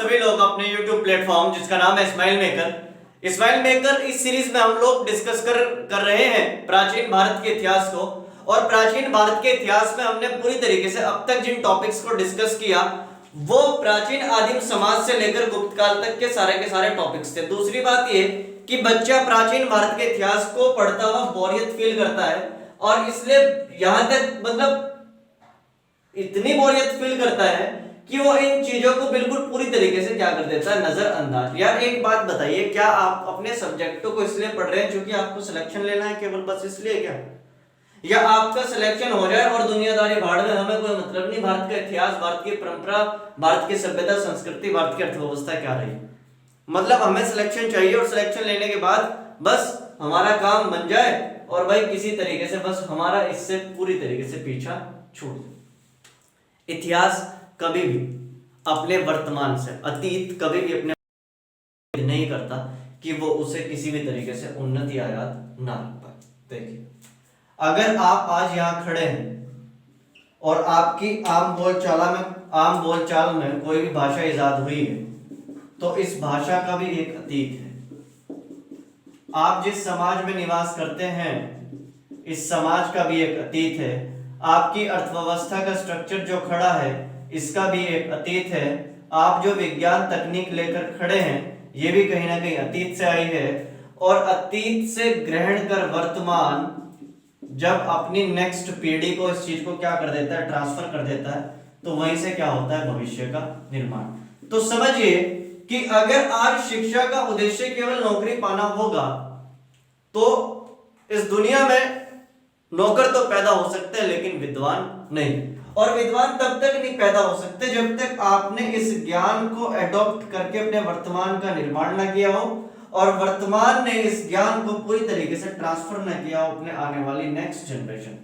सभी लोग अपने YouTube प्लेटफॉर्म जिसका नाम है स्माइल मेकर। स्माइल मेकर इस सीरीज में हम लोग डिस्कस कर रहे हैं प्राचीन भारत के इतिहास को। और प्राचीन भारत के इतिहास में हमने पूरी तरीके से अब तक जिन टॉपिक्स को डिस्कस किया वो प्राचीन आदिम समाज से लेकर गुप्त काल तक के सारे टॉपिक्स थे। दूसरी बात ये कि बच्चा प्राचीन भारत के इतिहास को पढ़ता हुआ बोरियत फील करता है और इसलिए यहां तक मतलब इतनी बोरियत फील करता है कि वो इन चीजों को बिल्कुल पूरी तरीके से क्या कर देता है, नजरअंदाज। यार एक बात बताइए, क्या आप अपने सब्जेक्टों को इसलिए पढ़ रहे हैं क्योंकि आपको सिलेक्शन लेना है, केवल बस इसलिए क्या? या आपका सिलेक्शन हो जाए और दुनियादारी भाड़ में, हमें कोई मतलब नहीं। भारत का इतिहास, भारत की परंपरा, भारत की सभ्यता संस्कृति, भारत की अर्थव्यवस्था क्या रही, मतलब हमें सिलेक्शन चाहिए और सिलेक्शन लेने के बाद बस हमारा काम बन जाए और भाई किसी तरीके से बस हमारा इससे पूरी तरीके से पीछा छूट जाए। इतिहास कभी भी अपने वर्तमान से, अतीत कभी भी अपने नहीं करता कि वो उसे किसी भी तरीके से उन्नति या याद ना रख पाए। देखिए, अगर आप आज यहाँ खड़े हैं और आपकी आम बोलचाल में कोई भी भाषा इजाद हुई है तो इस भाषा का भी एक अतीत है। आप जिस समाज में निवास करते हैं इस समाज का भी एक अतीत है। आपकी अर्थव्यवस्था का स्ट्रक्चर जो खड़ा है इसका भी एक अतीत है। आप जो विज्ञान तकनीक लेकर खड़े हैं ये भी कहीं ना कहीं अतीत से आई है। और अतीत से ग्रहण कर वर्तमान जब अपनी नेक्स्ट पीढ़ी को इस चीज को क्या कर देता है, ट्रांसफर कर देता है, तो वहीं से क्या होता है, भविष्य का निर्माण। तो समझिए कि अगर आज शिक्षा का उद्देश्य केवल नौकरी पाना होगा तो इस दुनिया में नौकर तो पैदा हो सकते हैं लेकिन विद्वान नहीं। और विद्वान तब तक नहीं पैदा हो सकते जब तक आपने इस ज्ञान को एडॉप्ट करके अपने वर्तमान का निर्माण ना किया हो और वर्तमान ने इस ज्ञान को पूरी तरीके से ट्रांसफर ना किया हो अपने आने वाली नेक्स्ट जनरेशन।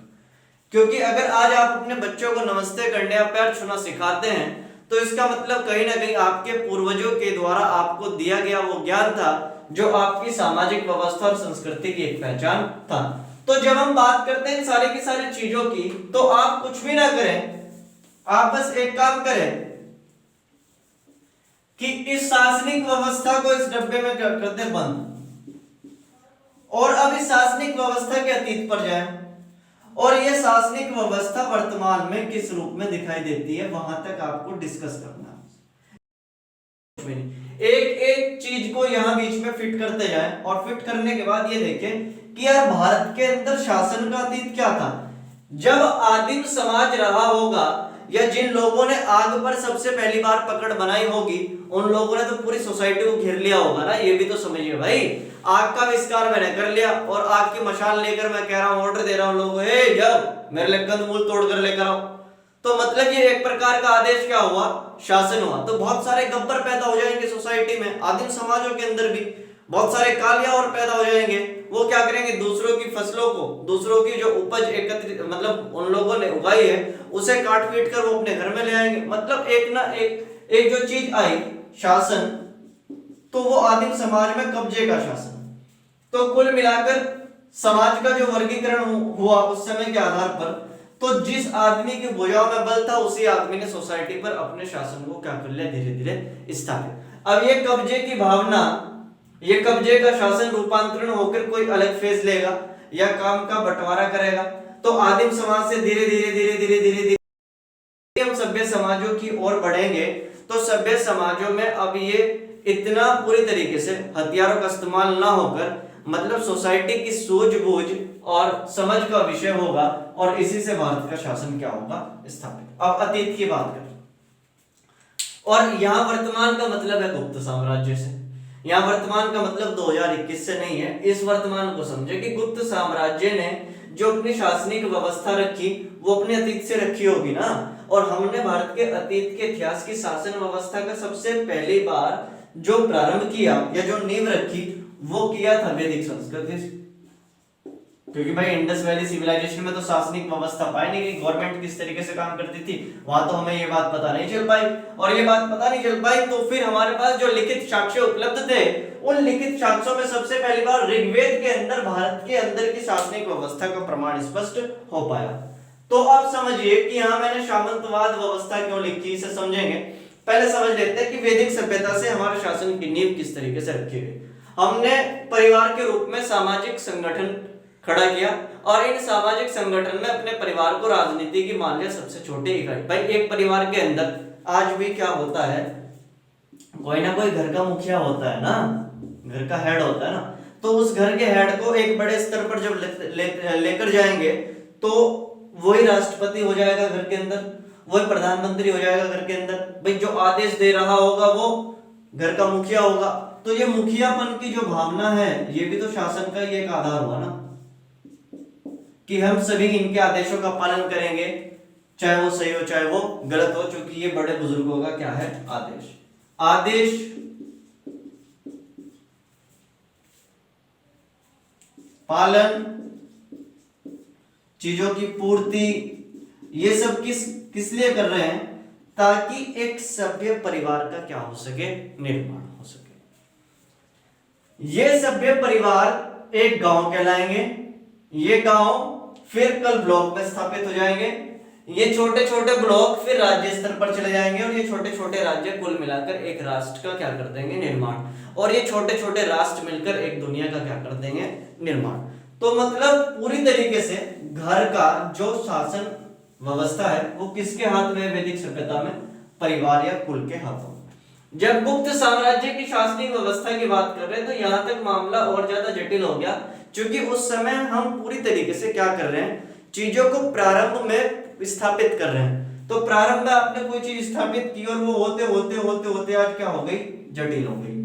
क्योंकि अगर आज आप अपने बच्चों को नमस्ते करने या पैर छूना सिखाते हैं तो इसका मतलब कहीं ना कहीं आपके पूर्वजों के द्वारा आपको दिया गया वो ज्ञान था जो आपकी सामाजिक व्यवस्था और संस्कृति की एक पहचान था। तो जब हम बात करते हैं सारी की सारी चीजों की तो आप कुछ भी ना करें, आप बस एक काम करें कि इस शासनिक व्यवस्था को इस डब्बे में कर दें बंद और अब इस शासनिक व्यवस्था के अतीत पर जाएं और यह शासनिक व्यवस्था वर्तमान में किस रूप में दिखाई देती है वहां तक आपको डिस्कस करना है। एक एक चीज को यहां बीच में फिट करते जाएं और फिट करने के बाद ये देखें कि यार भारत के अंदर शासन का अतीत क्या था। जब आदिम समाज रहा होगा या जिन लोगों ने आग पर सबसे पहली बार पकड़ बनाई होगी उन लोगों ने तो पूरी सोसाइटी को घेर लिया होगा ना। ये भी तो समझिए भाई, आग का आविष्कार मैंने कर लिया और आग की मशाल लेकर मैं कह रहा हूं, ऑर्डर दे रहा हूं लोगों को, ए जाओ मेरे लिए कंदमूल तोड़ कर लेकर आओ। तो मतलब ये एक प्रकार का आदेश क्या हुआ, शासन हुआ। तो बहुत सारे गब्बर पैदा हो जाएंगे सोसाइटी में, आदिम समाजों के अंदर भी बहुत सारे कालिया और पैदा हो जाएंगे। वो क्या करेंगे, दूसरों की फसलों को, दूसरों की जो उपज एकत्रित मतलब उन लोगों ने उगाई है उसे काट पीट कर वो अपने घर में ले आएंगे। मतलब एक ना एक जो चीज आई शासन, तो वो आदिम समाज में कब्जे का शासन। तो कुल मिलाकर समाज का जो वर्गीकरण हुआ उस समय के आधार पर, तो जिस आदमी की भुजाओं में बल था उसी आदमी ने सोसाइटी पर अपने शासन को क्या कर लिया, धीरे धीरे स्थापित। अब ये कब्जे की भावना, ये कब्जे का शासन रूपांतरण होकर कोई अलग फेज लेगा या काम का बंटवारा करेगा। तो आदिम समाज से धीरे धीरे हम सभ्य समाजों की ओर बढ़ेंगे। तो सभ्य समाजों में अब ये इतना पूरी तरीके से हथियारों का इस्तेमाल ना होकर मतलब सोसाइटी की सूझबूझ और समझ का विषय होगा और इसी से भारत का शासन क्या होगा, स्थापित। अब अतीत की बात करें और यहाँ वर्तमान का मतलब है गुप्त साम्राज्य से। यहाँ वर्तमान का मतलब 2021 से नहीं है। इस वर्तमान को समझे कि गुप्त साम्राज्य ने जो अपनी शासनिक व्यवस्था रखी वो अपने अतीत से रखी होगी ना। और हमने भारत के अतीत के इतिहास की शासन व्यवस्था का सबसे पहली बार जो प्रारंभ किया या जो नींव रखी वो किया था वैदिक संस्कृति से। क्योंकि भाई इंडस वैली सिविलाइजेशन में तो शासनिक व्यवस्था पाई नहीं कि गवर्नमेंट किस तरीके से काम करती थी, वहां तो हमें ये बात पता नहीं चल पाई। और ये बात पता नहीं चल पाई तो फिर हमारे पास जो लिखित साक्ष्य उपलब्ध थे उन लिखित साक्ष्यों में सबसे पहली बार ऋग्वेद के अंदर भारत के अंदर की शासनिक व्यवस्था का प्रमाण स्पष्ट हो पाया। तो अब समझिए कि यहाँ मैंने सामंतवाद व्यवस्था क्यों लिखी, इसे समझेंगे। पहले समझ लेते हैं कि वैदिक सभ्यता से हमारे शासन की नींव किस तरीके से रखी गई। हमने परिवार के रूप में सामाजिक संगठन खड़ा किया और इन सामाजिक संगठन में अपने परिवार को राजनीति की मान लिया सबसे छोटी इकाई। भाई एक परिवार के अंदर आज भी क्या होता है, कोई ना कोई घर का मुखिया होता है ना, घर का हेड होता है ना, तो उस घर के हेड को एक बड़े स्तर पर जब लेकर जाएंगे तो वही राष्ट्रपति हो जाएगा घर के अंदर, वही प्रधानमंत्री हो जाएगा घर के अंदर। भाई जो आदेश दे रहा होगा वो घर का मुखिया होगा। तो ये मुखियापन की जो भावना है ये भी तो शासन का ही एक आधार हुआ ना, कि हम सभी इनके आदेशों का पालन करेंगे, चाहे वो सही हो चाहे वो गलत हो, क्योंकि ये बड़े बुजुर्गों का क्या है, आदेश। आदेश पालन, चीजों की पूर्ति, ये सब किस लिए कर रहे हैं, ताकि एक सभ्य परिवार का क्या हो सके, निर्माण हो सके। ये सभ्य परिवार एक गांव कहलाएंगे, ये गांव फिर कल ब्लॉक में स्थापित हो जाएंगे, ये छोटे छोटे ब्लॉक फिर राज्य स्तर पर चले जाएंगे और ये छोटे छोटे राज्य कुल मिलाकर एक राष्ट्र का क्या कर देंगे, निर्माण। और ये छोटे छोटे राष्ट्र मिलकर एक दुनिया का क्या कर देंगे, निर्माण। तो मतलब पूरी तरीके से घर का जो शासन व्यवस्था है वो किसके हाथ में है वैदिक सभ्यता में, परिवार या कुल के हाथों। जब गुप्त साम्राज्य की शासनिक व्यवस्था की बात कर रहे हैं तो यहां तक मामला और ज्यादा जटिल हो गया, क्योंकि उस समय हम पूरी तरीके से क्या कर रहे हैं, चीजों को प्रारंभ में स्थापित कर रहे हैं। तो प्रारंभ में आपने कोई चीज स्थापित की और वो होते होते होते होते आज क्या हो गई, जटिल हो गई।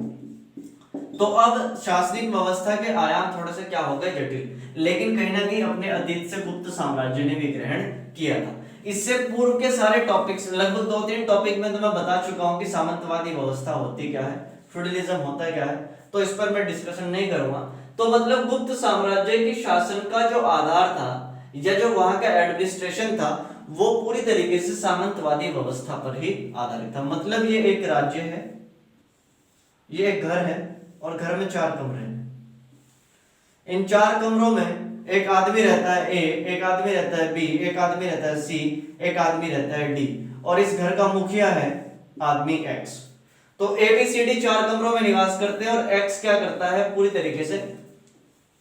तो अब शासनिक व्यवस्था के आयाम थोड़े से क्या हो गए, जटिल, लेकिन कहीं ना कहीं अपने अतीत से गुप्त साम्राज्य ने भी ग्रहण किया था। इससे पूर्व के सारे टॉपिक्स, लगभग 2-3 टॉपिक में तो मैं बता चुका हूं कि सामंतवादी व्यवस्था होती क्या है, फ्यूडलिज्म होता क्या है, तो इस पर मैं डिस्कशन नहीं करूंगा। तो मतलब गुप्त साम्राज्य की शासन का जो आधार था या जो वहां का एडमिनिस्ट्रेशन था वो पूरी तरीके से सामंतवादी व्यवस्था पर ही आधारित था। मतलब ये एक राज्य है, ये एक घर है और घर में 4 कमरे हैं। इन 4 कमरों में एक आदमी रहता है ए, एक आदमी रहता है बी, एक आदमी रहता है सी, एक आदमी रहता है डी, और इस घर का मुखिया है आदमी एक्स। तो ए बी सी डी 4 कमरों में निवास करते हैं और एक्स क्या करता है, पूरी तरीके से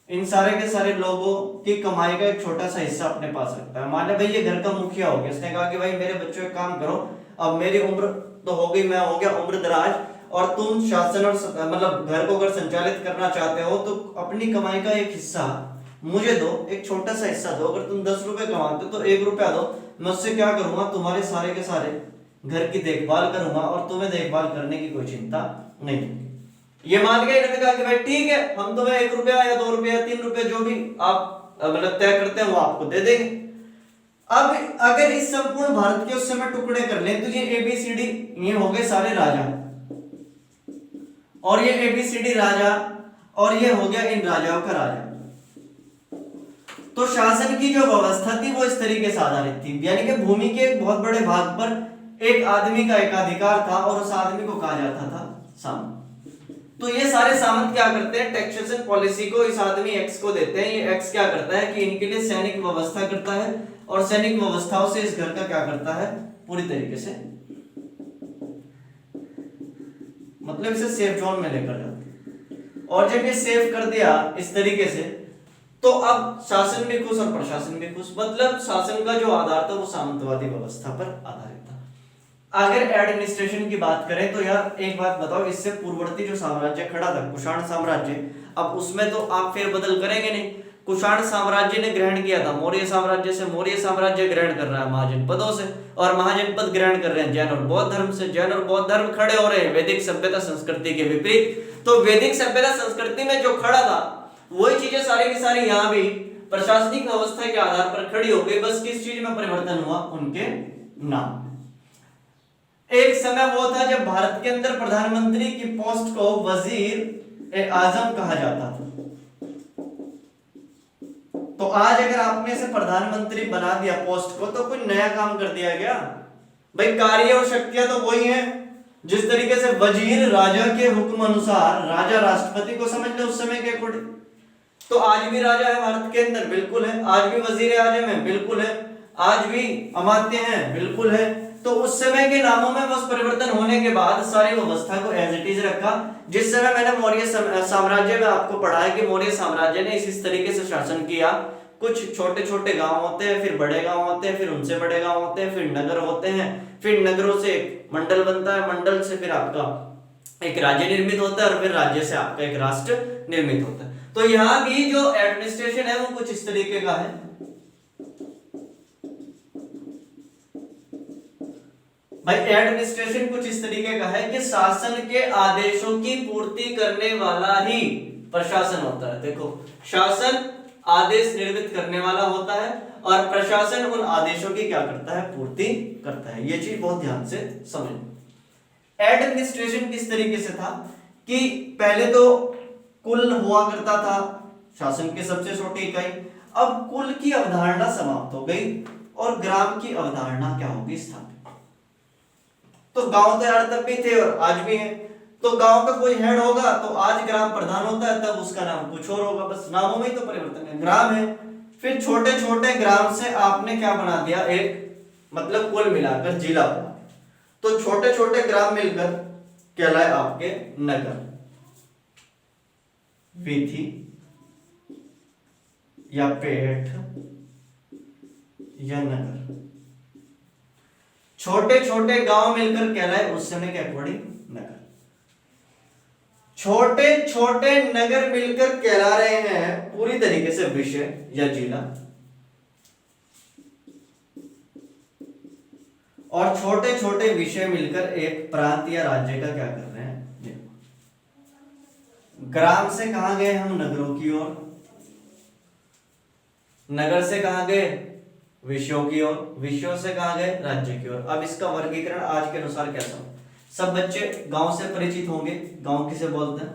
इन सारे के सारे लोगों की कमाई का एक छोटा सा हिस्सा अपने पास रखता है। मान ले भाई ये घर का मुखिया हो गया, इसने कहा कि भाई मेरे बच्चों एक काम करो, अब मेरी उम्र तो हो गई, मैं हो गया उम्र दराज, और तुम शासन और मतलब घर को अगर संचालित करना चाहते हो तो अपनी कमाई का एक हिस्सा मुझे दो, एक छोटा सा हिस्सा दो। अगर तुम 10 रुपए कमाते हो तो 1 रुपया दो, मैं उससे क्या करूंगा, तुम्हारे सारे के सारे घर की देखभाल करूंगा और तुम्हें देखभाल करने की कोई चिंता नहीं होगी। ये मान के इन्होंने कहा कि भाई ठीक है, हम तुम्हें 1 रुपया या 2 रुपया 3 रुपये जो भी आप मतलब तय करते हैं वो आपको दे देंगे। अब अगर इस संपूर्ण भारत के उस समय टुकड़े कर लें तो ये ABCD ये हो गए सारे राजा, और ये ABCD राजा, और ये हो गया इन राजाओं का राजा। तो शासन की जो व्यवस्था थी वो इस तरीके से आधारित थी, यानी कि भूमि के एक बहुत बड़े भाग पर एक आदमी का एकाधिकार था और उस आदमी को कहा जाता था सामंत। तो ये सारे सामंत क्या करते हैं, टैक्सेशन पॉलिसी को इस आदमी एक्स को देते हैं। ये एक्स क्या करता है कि इनके लिए सैनिक व्यवस्था करता है और सैनिक व्यवस्थाओं से इस घर का क्या करता है, पूरी तरीके से मतलब इसे सेफ जोन में लेकर जाता है। और जब ये सेफ कर दिया इस तरीके से तो अब शासन भी खुश और प्रशासन भी खुश। मतलब शासन का जो आधार था वो सामंतवादी व्यवस्था पर आधारित था। अगर एडमिनिस्ट्रेशन की बात करें तो यार एक बात बताओ, इससे पूर्ववर्ती जो साम्राज्य खड़ा था कुषाण साम्राज्य, अब उसमें तो आप फेरबदल करेंगे नहीं। कुषाण साम्राज्य ने ग्रहण किया था मौर्य साम्राज्य से, मौर्य साम्राज्य ग्रहण कर रहा है महाजनपदों से, और महाजनपद ग्रहण कर रहे हैं जैन और बौद्ध धर्म से। जैन और बौद्ध धर्म खड़े हो रहे हैं वैदिक सभ्यता संस्कृति के विपरीत। तो वैदिक सभ्यता संस्कृति में जो खड़ा था वही चीजें सारी की सारी यहाँ भी प्रशासनिक व्यवस्था के आधार पर खड़ी हो गई। बस किस चीज में परिवर्तन हुआ, उनके नाम। एक समय वो था जब भारत के अंदर प्रधानमंत्री की पोस्ट को वजीर आजम कहा जाता था। तो आज अगर आपने इसे प्रधानमंत्री बना दिया पोस्ट को तो कोई नया काम कर दिया गया? भाई कार्य और शक्तियां तो वही हैं। जिस तरीके से वजीर राजा के हुक्म अनुसार, राजा राष्ट्रपति को समझ ले उस समय के अकॉर्डिंग, तो आज भी राजा है भारत के अंदर, बिल्कुल है। आज भी वजीर आजम है, बिल्कुल है। आज भी अमात्य हैं, बिल्कुल है। तो उस समय के नामों में बस परिवर्तन होने के बाद सारी व्यवस्था को एज इट इज रखा। जिस समय मैंने मौर्य साम्राज्य में आपको पढ़ा है कि मौर्य साम्राज्य ने इस तरीके से शासन किया, कुछ छोटे छोटे गांव होते हैं, फिर बड़े गांव होते हैं, फिर उनसे बड़े गांव होते हैं, फिर नगर होते हैं, फिर नगरों से मंडल बनता है, मंडल से फिर आपका एक राज्य निर्मित होता है, और फिर राज्य से आपका एक राष्ट्र निर्मित होता है। तो यहाँ भी जो एडमिनिस्ट्रेशन है वो कुछ इस तरीके का है। भाई एडमिनिस्ट्रेशन कुछ इस तरीके का है कि शासन के आदेशों की पूर्ति करने वाला ही प्रशासन होता है। देखो, शासन आदेश निर्मित करने वाला होता है और प्रशासन उन आदेशों की क्या करता है, पूर्ति करता है। ये चीज बहुत ध्यान से समझ। एडमिनिस्ट्रेशन किस तरीके से था कि पहले तो कुल हुआ करता था शासन के सबसे छोटी इकाई, अब कुल की अवधारणा समाप्त हो गई और ग्राम की अवधारणा क्या होगी, स्थापित। तो गांव तो यार तब भी थे और आज भी हैं। तो गांव का कोई हेड होगा तो आज ग्राम प्रधान होता है, तब उसका नाम कुछ और होगा, बस नामों में ही तो परिवर्तन है। ग्राम है, फिर छोटे छोटे ग्राम से आपने क्या बना दिया, एक मतलब कुल मिलाकर जिला बना। तो छोटे छोटे ग्राम मिलकर कहलाए आपके नगर, वीथी या पेठ या नगर। छोटे छोटे गांव मिलकर कहलाए उस समय के अकॉर्डिंग नगर। छोटे छोटे नगर मिलकर कहला रहे हैं पूरी तरीके से विषय या जिला, और छोटे छोटे विषय मिलकर एक प्रांत या राज्य का क्या कर रहे हैं। ग्राम से कहां गए हम, नगरों की ओर। नगर से कहां गए, विषयों की ओर। विषयों से कहां गए, राज्य की ओर। अब इसका वर्गीकरण आज के अनुसार कैसा हो, सब बच्चे गांव से परिचित होंगे, गांव किसे बोलते हैं,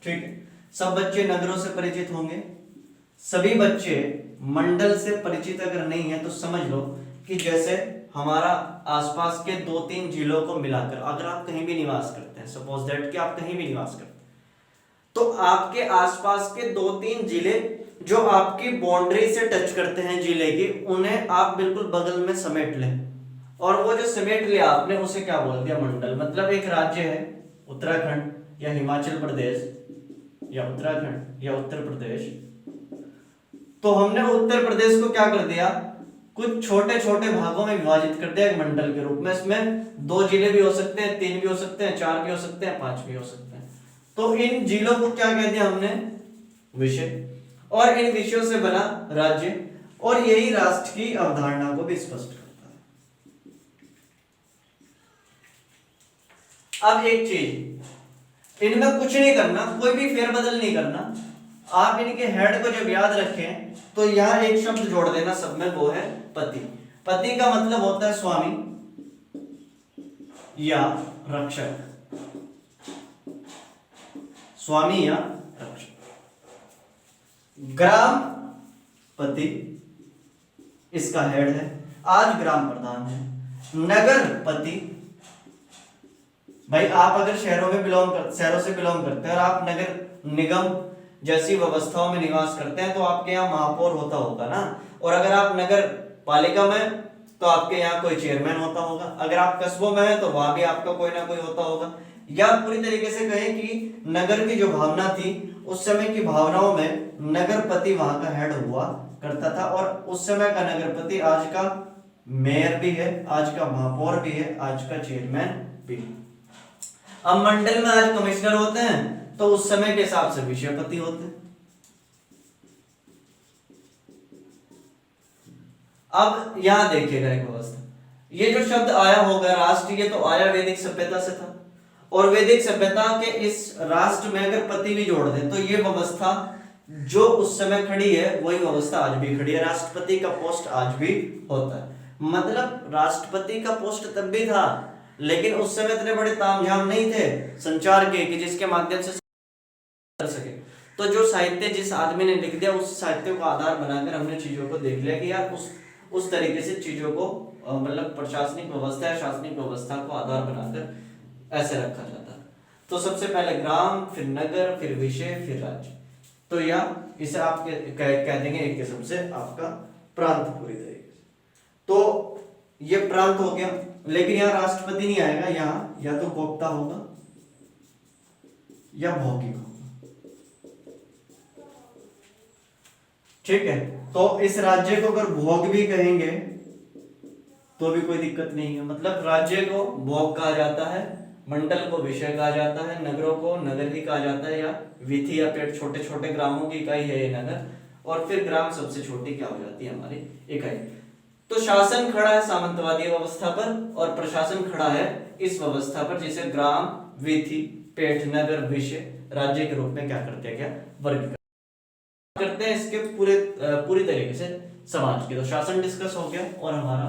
ठीक है। सब बच्चे नगरों से परिचित होंगे, सभी बच्चे मंडल से परिचित अगर नहीं है तो समझ लो कि जैसे हमारा आसपास के 2-3 जिलों को मिलाकर अगर आप कहीं भी निवास करते हैं, सपोज दैट कि आप कहीं भी निवास करते हैं, तो आपके आसपास के 2-3 जिले जो आपकी बाउंड्री से टच करते हैं जिले की, उन्हें आप बिल्कुल बगल में समेट लें, और वो जो समेट लिया आपने उसे क्या बोल दिया, मंडल। मतलब एक राज्य है उत्तराखंड या हिमाचल प्रदेश या उत्तराखंड या उत्तर प्रदेश, तो हमने उत्तर प्रदेश को क्या कर दिया, कुछ छोटे छोटे भागों में विभाजित कर दिया एक मंडल के रूप में। इसमें 2 जिले भी हो सकते हैं, 3 भी हो सकते हैं, 4 भी हो सकते हैं, 5 भी हो सकते हैं। तो इन जिलों को क्या कह दिया हमने, विषय, और इन विषयों से बना राज्य, और यही राष्ट्र की अवधारणा को भी स्पष्ट करता है। अब एक चीज, इनमें कुछ नहीं करना, कोई भी फेरबदल नहीं करना। आप इनके हेड को जब याद रखें तो यहां एक शब्द जोड़ देना सब में, वो है पति। पति का मतलब होता है स्वामी या रक्षक, स्वामी या रक्षक। ग्राम पति इसका हेड है, आज ग्राम प्रधान है। नगर पति, भाई आप अगर शहरों से बिलोंग करते हैं और आप नगर निगम जैसी व्यवस्थाओं में निवास करते हैं तो आपके यहाँ महापौर होता होगा ना, और अगर आप नगर पालिका में तो आपके यहाँ कोई चेयरमैन होता होगा, अगर आप कस्बों में हैं तो वहां भी आपका कोई ना कोई होता होगा। या पूरी तरीके से कहें कि नगर की जो भावना थी उस समय की भावनाओं में नगरपति वहां का हेड हुआ करता था, और उस समय का नगरपति आज का मेयर भी है, आज का महापौर भी है, आज का चेयरमैन भी है। अब मंडल में आज कमिश्नर होते हैं तो उस समय के हिसाब से विषयपति होते हैं। अब यहां देखिएगा एक व्यवस्था, ये जो शब्द आया होगा राष्ट्र, ये तो आया वैदिक सभ्यता से था, और वैदिक सभ्यता के इस राष्ट्र में अगर पति भी जोड़ दें तो ये व्यवस्था जो उस समय खड़ी है वही व्यवस्था आज भी खड़ी है। राष्ट्रपति का पोस्ट आज भी होता है, मतलब राष्ट्रपति का पोस्ट तब भी था, लेकिन उस समय इतने बड़े तामझाम नहीं थे संचार के कि जिसके माध्यम से कर सके। तो जो साहित्य जिस आदमी ने लिख दिया उस साहित्य को आधार बनाकर हमने चीजों को देख लिया कि यार उस तरीके से चीजों को मतलब प्रशासनिक व्यवस्था या शासनिक व्यवस्था को आधार बनाकर ऐसे रखा जाता है। तो सबसे पहले ग्राम, फिर नगर, फिर विषय, फिर राज्य। तो या इसे आप कह देंगे एक किस्म से आपका प्रांत पूरी तरीके से। तो ये प्रांत हो गया। लेकिन यहाँ राष्ट्रपति नहीं आएगा, यहाँ या तो गोप्ता होगा या भौतिक होगा। ठीक है, तो इस राज्य को अगर भोग भी कहेंगे तो भी कोई दिक्कत नहीं है। मतलब राज्य को भोग कहा जाता है, मंडल को विषय कहा जाता है, नगरों को नगर ही कहा जाता है, या वीथी या पेट छोटे छोटे ग्रामों की इकाई है ये नगर, और फिर ग्राम सबसे छोटी क्या हो जाती है हमारी इकाई। तो शासन खड़ा है सामंतवादी व्यवस्था पर और प्रशासन खड़ा है इस व्यवस्था पर, जिसे ग्राम, वीथी, पेट, नगर, विषय, राज्य के रूप में क्या करते हैं, क्या वर्गीकरण करते हैं इसके पूरी तरीके से समाज की। तो शासन डिस्कस हो गया और हमारा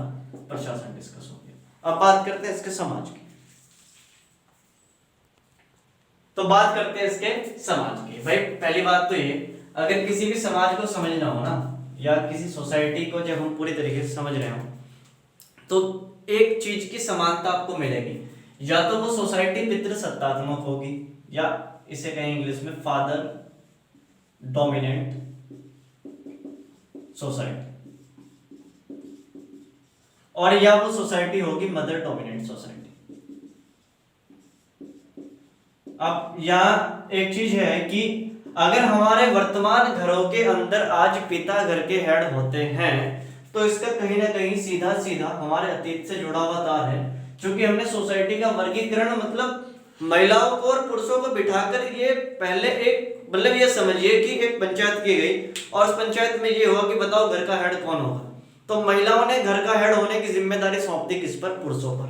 प्रशासन डिस्कस हो गया। अब बात करते हैं इसके समाज की। तो बात करते हैं इसके समाज की। भाई पहली बात तो ये, अगर किसी भी समाज को समझना हो ना, या किसी सोसाइटी को जब हम पूरी तरीके से समझ रहे हो, तो एक चीज की समानता आपको मिलेगी, या तो वो सोसाइटी पितृसत्तात्मक होगी, या इसे कहें इंग्लिश में फादर डोमिनेंट सोसाइटी, और या वो सोसाइटी होगी मदर डोमिनेंट सोसाइटी। अब यहाँ एक चीज है कि अगर हमारे वर्तमान घरों के अंदर आज पिता घर के हेड होते हैं, तो इसका कहीं ना कहीं सीधा सीधा हमारे अतीत से जुड़ा हुआ तार है। क्योंकि हमने सोसाइटी का वर्गीकरण मतलब महिलाओं को और पुरुषों को बिठाकर ये पहले एक मतलब ये समझिए कि एक पंचायत की गई और उस पंचायत में ये हुआ कि बताओ घर का हेड कौन होगा, तो महिलाओं ने घर का हेड होने की जिम्मेदारी सौंप दी किस पर, पुरुषों पर।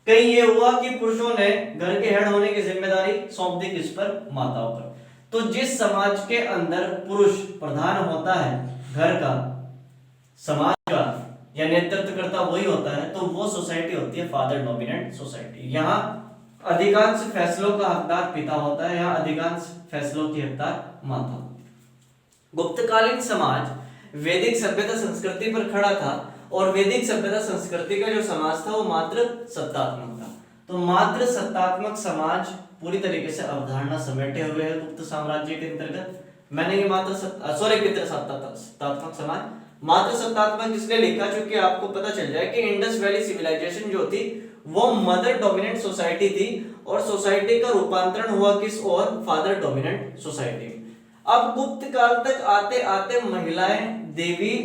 कहीं ये हुआ कि पुरुषों ने घर के हेड होने की जिम्मेदारी सौंप दी किस पर, माताओं पर। तो जिस समाज के अंदर पुरुष प्रधान होता है घर का, समाज का, या नेतृत्वकर्ता वही होता है, तो वो सोसाइटी होती है फादर डोमिनेंट सोसाइटी। यहाँ अधिकांश फैसलों का हकदार पिता होता है, यहाँ अधिकांश फैसलों की हकदार माता। गुप्तकालीन समाज वैदिक सभ्यता संस्कृति पर खड़ा था, और वैदिक सभ्यता संस्कृति का जो समाज था वो मात्र सत्तात्मक था। तो मात्र सत्तात्मक समाज पूरी तरीके से अवधारणा समेटे हुए है गुप्त साम्राज्य के अंतर्गत। मैंने ये मात्र सत्तात्मक समाज, मात्र सत्तात्मक इसलिए लिखा क्योंकि आपको पता चल जाए कि इंडस वैली सिविलाइजेशन जो थी वो मदर डोमिनेंट सोसाइटी थी, और सोसाइटी का रूपांतरण हुआ किस ओर, फादर डोमिनेंट सोसाइटी। अब गुप्त काल तक आते आते महिलाएं देवी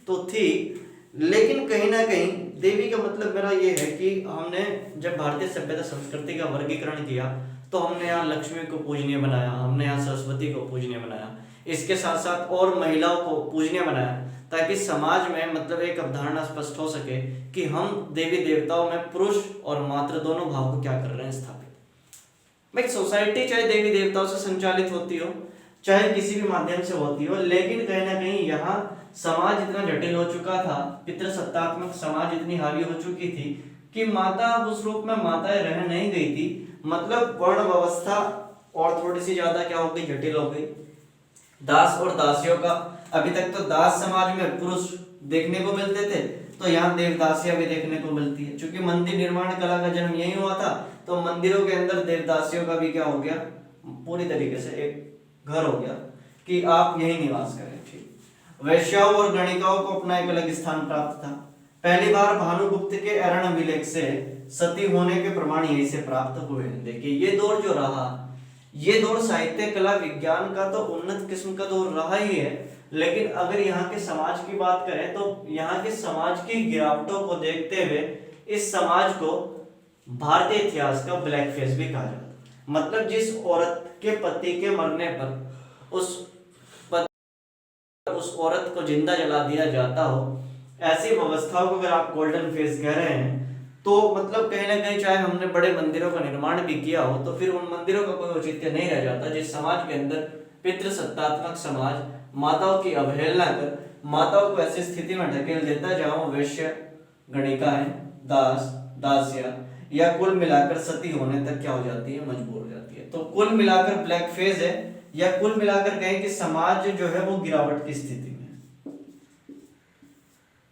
तो थी, लेकिन कहीं ना कहीं देवी का मतलब मेरा ये है कि हमने जब भारतीय सभ्यता संस्कृति का वर्गीकरण किया तो हमने यहाँ लक्ष्मी को पूजनीय बनाया, हमने यहाँ सरस्वती को पूजनीय बनाया, इसके साथ साथ और महिलाओं को पूजनीय बनाया, ताकि समाज में मतलब एक अवधारणा स्पष्ट हो सके कि हम देवी देवताओं में पुरुष और मात्र दोनों भाव को क्या कर रहे हैं, स्थापित। भाई सोसाइटी चाहे देवी देवताओं से संचालित होती हो, चाहे किसी भी माध्यम से होती हो, लेकिन कहीं ना कहीं यहाँ समाज इतना जटिल हो चुका था, पितृसत्तात्मक समाज इतनी हावी हो चुकी थी कि माता उस रूप में माताएं रह नहीं गई थी। मतलब वर्ण व्यवस्था और थोड़ी सी ज्यादा क्या हो गई, जटिल हो गई। दास और दासियों का, अभी तक तो दास समाज में पुरुष देखने को मिलते थे, तो यहाँ देवदासियां भी देखने को मिलती है। क्योंकि मंदिर निर्माण कला का जन्म यही हुआ था, तो मंदिरों के अंदर देवदासियों का भी क्या हो गया, पूरी तरीके से एक घर हो गया कि आप यही निवास करें। ठीक, वैश्याओं और गणिकाओं को अपना एक अलग स्थान प्राप्त था। पहली बार भानुगुप्त के अरण अभिलेख से सती होने के प्रमाण यही से प्राप्त हुए। देखिए ये दौर जो रहा, ये दौर साहित्य कला विज्ञान का तो उन्नत किस्म का दौर रहा ही है, लेकिन अगर यहाँ के समाज की बात करें तो यहाँ के समाज की गिरावटों को देखते हुए इस समाज को भारतीय इतिहास का ब्लैक फेस भी कहा जाता है। मतलब जिस औरत के पति के मरने पर उस औरत को जिंदा जला दिया जाता हो, ऐसी व्यवस्थाओं को अगर आप गोल्डन फेस कह रहे हैं, तो मतलब कहीं ना कहीं चाहे हमने बड़े मंदिरों का निर्माण भी किया हो, तो फिर उन मंदिरों का कोई औचित्य नहीं रह जाता जिस समाज के अंदर पितृसत्तात्मक समाज माताओं की अवहेलना कर माताओं को ऐसी स्थिति में ढकेल देता जहां वो वैश्य, गणिकाएं, दास, दासिया या कुल मिलाकर सती होने तक क्या हो जाती है, मजबूर हो जाती है। तो कुल मिलाकर ब्लैक फेज है, या कुल मिलाकर कहें कि समाज जो है वो गिरावट की स्थिति में है।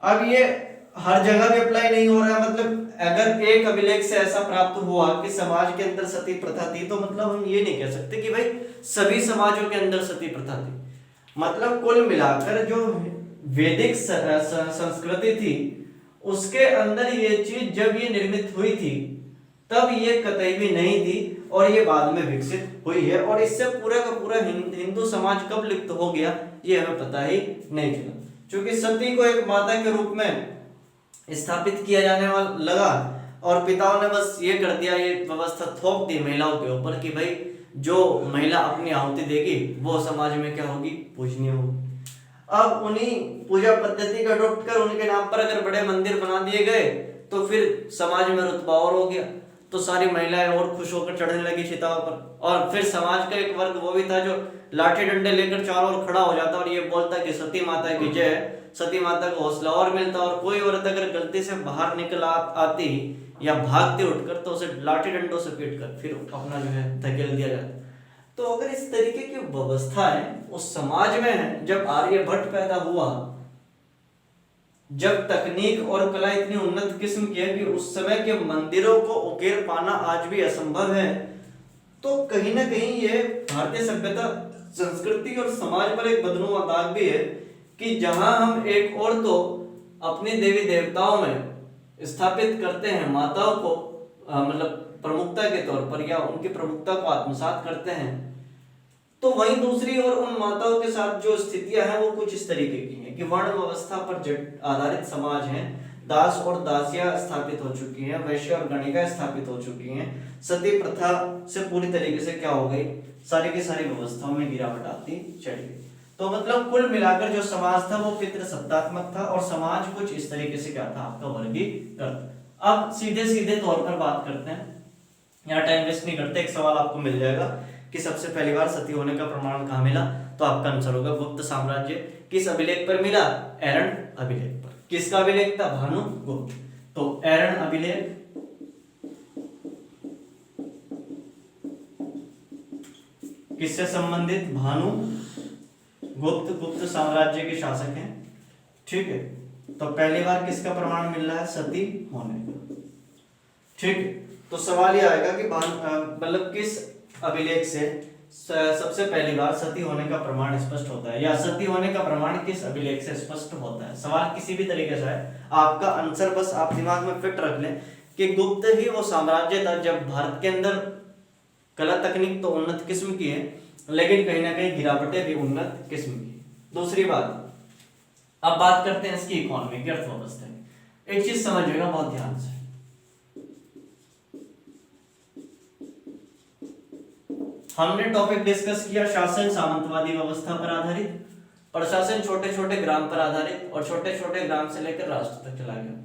अब ये हर जगह भी अप्लाई नहीं हो रहा है। मतलब अगर एक अभिलेख से ऐसा प्राप्त हुआ कि समाज के अंदर सती प्रथा थी, तो मतलब हम ये नहीं कह सकते कि भाई सभी समाजों के अंदर सती प्रथा थी। मतलब कुल मिलाकर जो वैदिक संस्कृति थी उसके अंदर ये चीज जब ये निर्मित हुई थी तब ये कतई भी नहीं थी और ये बाद में विकसित हुई है। और इससे पूरा का पूरा हिंदू समाज कब लिप्त हो गया ये हमें पता ही नहीं चला। क्योंकि सती को एक माता के रूप में स्थापित किया जाने वाला लगा और पिताओं ने बस ये कर दिया, ये व्यवस्था थोप दी महिलाओं के ऊपर कि भाई जो महिला अपनी आहुति देगी वो समाज में क्या होगी, पूजनीय होगी। अब उन्हीं पूजा पद्धति का अडॉप्ट कर उनके नाम पर अगर बड़े मंदिर बना दिए गए तो फिर समाज में रुतबा और हो गया, तो सारी महिलाएं और खुश होकर चढ़ने लगी चिताओं पर। और फिर समाज का एक वर्ग वो भी था जो लाठी डंडे लेकर चारों ओर खड़ा हो जाता और ये बोलता कि सती माता की जय। सती माता को हौसला और मिलता और कोई औरत अगर गलती से बाहर निकल आती या भागते उठकर तो उसे लाठी डंडों से पीट कर फिर अपना जो है धकेल दिया जाता। तो अगर इस तरीके की व्यवस्था है उस समाज में है, जब आर्यभट्ट पैदा हुआ, जब तकनीक और कला इतनी उन्नत किस्म की है कि उस समय के मंदिरों को उकेर पाना आज भी असंभव है, तो कहीं ना कहीं ये भारतीय सभ्यता, संस्कृति और समाज पर एक बदनुमा दाग भी है कि जहां हम एक और तो अपने देवी देवताओं में स्थापित करते हैं माताओं को, मतलब प्रमुखता के तौर पर या उनकी प्रमुखता को आत्मसात करते हैं, तो वहीं दूसरी ओर उन माताओं के साथ जो स्थितियां हैं वो कुछ इस तरीके की हैं कि वर्ण व्यवस्था पर आधारित समाज है, दास और दासियां स्थापित हो चुकी हैं, वैश्य और गणिका स्थापित हो चुकी हैं, सती प्रथा से पूरी तरीके से क्या हो गई, सारी की सारी व्यवस्थाओं में गिरावट आती चली गई। तो मतलब कुल मिलाकर जो समाज था वो पितृसत्तात्मक था और समाज कुछ इस तरीके से क्या था, आपका वर्गीकृत। अब सीधे सीधे तौर पर बात करते हैं, यहाँ टाइम वेस्ट नहीं करते, एक सवाल आपको मिल जाएगा कि सबसे पहली बार सती होने का प्रमाण कहाँ मिला, तो आपका आंसर होगा गुप्त साम्राज्य। किस अभिलेख पर मिला, एरन अभिलेख पर। किसका अभिलेख था, भानुगुप्त। तो एरन अभिलेख किससे संबंधित, भानुगुप्त, गुप्त साम्राज्य के शासक हैं, ठीक है। तो पहली बार किसका प्रमाण मिल रहा है, सती होने का, ठीक है। तो सवाल ये आएगा कि मतलब किस अभिलेख से सबसे पहली बार सती होने का प्रमाण स्पष्ट होता है, या सती होने का प्रमाण किस अभिलेख से स्पष्ट होता है। सवाल किसी भी तरीके से है, आपका आंसर बस आप दिमाग में फिट रख लें कि गुप्त ही वो साम्राज्य था जब भारत के अंदर कला तकनीक तो उन्नत किस्म की है लेकिन कहीं ना कहीं गिरावटें भी उन्नत किस्म की। दूसरी बात, अब बात करते हैं इसकी इकोनॉमी की, अर्थव्यवस्था की। एक चीज समझिएगा बहुत ध्यान से, हमने टॉपिक डिस्कस किया शासन सामंतवादी व्यवस्था पर आधारित, प्रशासन छोटे छोटे ग्राम पर आधारित और छोटे छोटे ग्राम से लेकर राष्ट्र तक चला गया।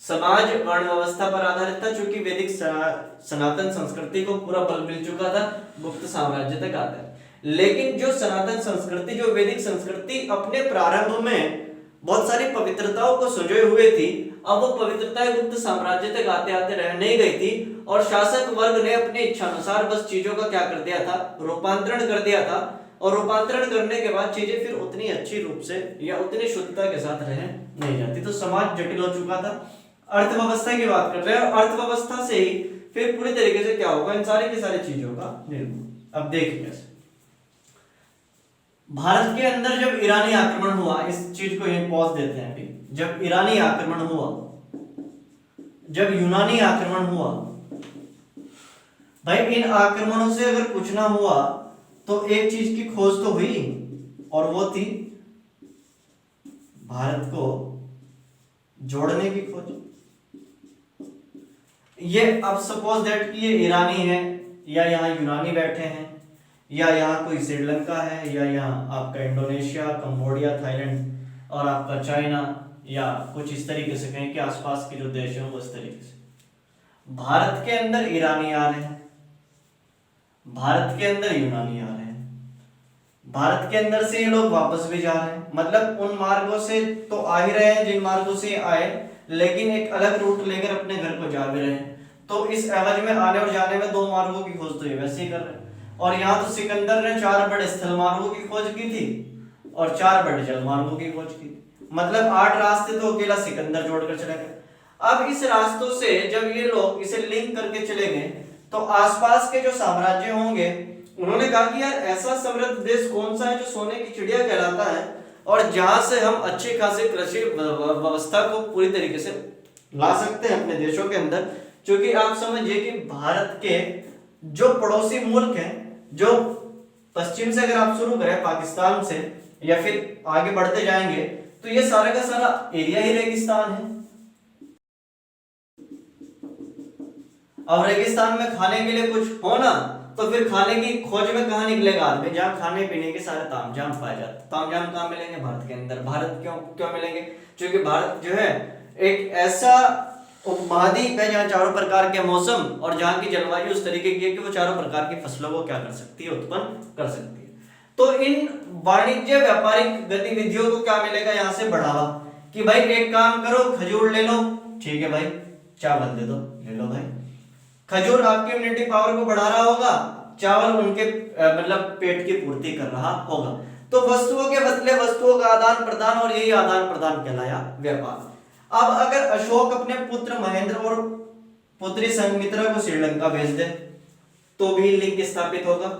समाज वर्ण व्यवस्था पर आधारित था चूंकि वैदिक सनातन संस्कृति को पूरा बल मिल चुका था, गुप्त साम्राज्य तक आता है। लेकिन जो सनातन संस्कृति, जो वैदिक संस्कृति अपने प्रारंभ में बहुत सारी पवित्रताओं को सजोए हुए थी, अब वो पवित्रताएं गुप्त साम्राज्य तक आते आते रह नहीं गई थी और शासक वर्ग ने अपनी इच्छा अनुसार बस चीजों का क्या कर दिया था, रूपांतरण कर दिया था। और रूपांतरण करने के बाद चीजें फिर उतनी अच्छी रूप से या उतनी शुद्धता के साथ रह नहीं जाती, तो समाज जटिल हो चुका था। अर्थव्यवस्था की बात कर रहे हैं, अर्थव्यवस्था से ही फिर पूरी तरीके से क्या होगा, इन सारी की सारी चीजों का निर्माण। अब देखिए कैसे भारत के अंदर जब ईरानी आक्रमण हुआ, इस चीज को यहीं पॉज देते हैं अभी, जब ईरानी आक्रमण हुआ, जब यूनानी आक्रमण हुआ, भाई इन आक्रमणों से अगर कुछ ना हुआ तो एक चीज की खोज तो हुई और वो थी भारत को जोड़ने की खोज। ये अब सपोज दैट कि ये ईरानी है या यहाँ यूनानी बैठे हैं या यहाँ कोई श्रीलंका है या यहाँ आपका इंडोनेशिया, कंबोडिया, थाईलैंड और आपका चाइना या कुछ इस तरीके से कहें कि आसपास के जो देश हैं वो इस तरीके से भारत के अंदर ईरानी आ रहे हैं, भारत के अंदर यूनानी आ रहे हैं, भारत के अंदर से ये लोग वापस भी जा रहे हैं, मतलब उन मार्गों से तो आ ही रहे हैं जिन मार्गों से आए, लेकिन एक अलग रूट लेकर अपने घर को जा भी रहे हैं। तो इस एवज में आने और जाने में दो मार्गों की खोज तो ये वैसे ही कर रहे हैं। और यहाँ तो सिकंदर ने 4 बड़े स्थल मार्गों की खोज की थी और 4 बड़े जल मार्गों की खोज की थी, मतलब 8 रास्ते तो अकेला सिकंदर जोड़कर चले गए। अब इस रास्तों से जब ये लोग इसे लिंक करके चले गए तो आसपास के जो साम्राज्य होंगे उन्होंने कहा कि यार ऐसा समृद्ध देश कौन सा है जो सोने की चिड़िया कहलाता है, और जहां से हम अच्छी खासी कृषि व्यवस्था को पूरी तरीके से ला सकते हैं अपने देशों के अंदर। क्योंकि आप समझिए कि भारत के जो पड़ोसी मुल्क हैं, जो पश्चिम से अगर आप शुरू करें पाकिस्तान से या फिर आगे बढ़ते जाएंगे, तो ये सारा का सारा एरिया ही रेगिस्तान है। अब रेगिस्तान में खाने के लिए कुछ हो ना, तो फिर खाने की खोज में कहाँ निकलेगा आदमी, जहाँ खाने पीने के सारे तामझाम पाए जाते हैं। तामझाम कहाँ मिलेंगे? भारत के अंदर। भारत क्यों मिलेंगे? क्योंकि भारत जो है एक ऐसा उपमहाद्वीप है जहाँ चारों प्रकार के मौसम और जहाँ की जलवायु उस तरीके की है कि वो चारों प्रकार की फसलों को क्या कर सकती है, उत्पन्न कर सकती है। तो इन वाणिज्य व्यापारिक गतिविधियों को क्या मिलेगा यहाँ से? बढ़ावा। कि भाई एक काम करो, खजूर ले लो, ठीक है भाई, चावल दे दो, ले लो भाई। खजूर आपकी इम्यूनिटी पावर को बढ़ा रहा होगा, चावल उनके मतलब पेट की पूर्ति कर रहा होगा। तो वस्तुओं के बदले वस्तुओं का आदान प्रदान, और यही आदान प्रदान कहलाया व्यापार। अब अगर अशोक अपने पुत्र महेंद्र और पुत्री संघमित्रा को श्रीलंका भेज दे तो भी लिंक स्थापित होगा।